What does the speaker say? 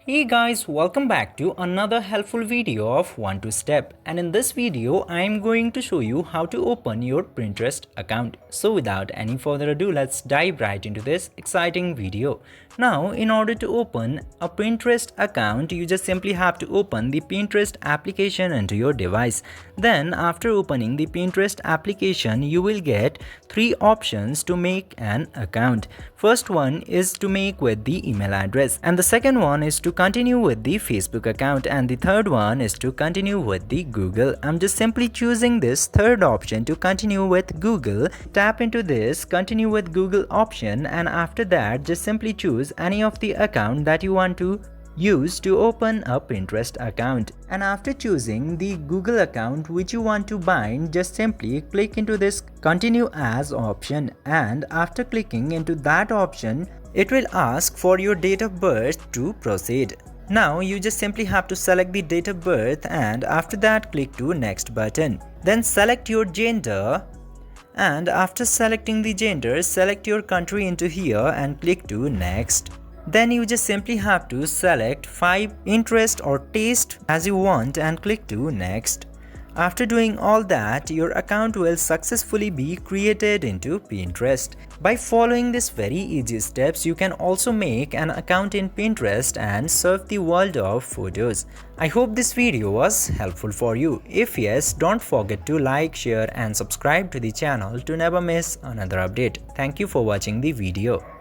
Hey guys, welcome back to another helpful video of 1 2 Step, and in this video I am going to show you how to open your Pinterest account. So without any further ado, let's dive right into this exciting video. Now in order to open a Pinterest account, you just simply have to open the Pinterest application into your device. Then after opening the Pinterest application, you will get three options to make an account. First one is to make with the email address, and the second one is to continue with the Facebook account, and the third one is to continue with the Google. I'm just simply choosing this third option to continue with Google. Tap into this continue with Google option, and after that just simply choose any of the account that you want to use to open a Pinterest account. And after choosing the Google account which you want to bind, just simply click into this continue as option, and after clicking into that option it will ask for your date of birth to proceed. Now you just simply have to select the date of birth, and after that click to next button. Then select your gender, and after selecting the gender, select your country into here and click to next. Then you just simply have to select 5 interest or taste as you want and click to next. After doing all that, your account will successfully be created into Pinterest. By following these very easy steps, you can also make an account in Pinterest and surf the world of photos. I hope this video was helpful for you. If yes, don't forget to like, share and subscribe to the channel to never miss another update. Thank you for watching the video.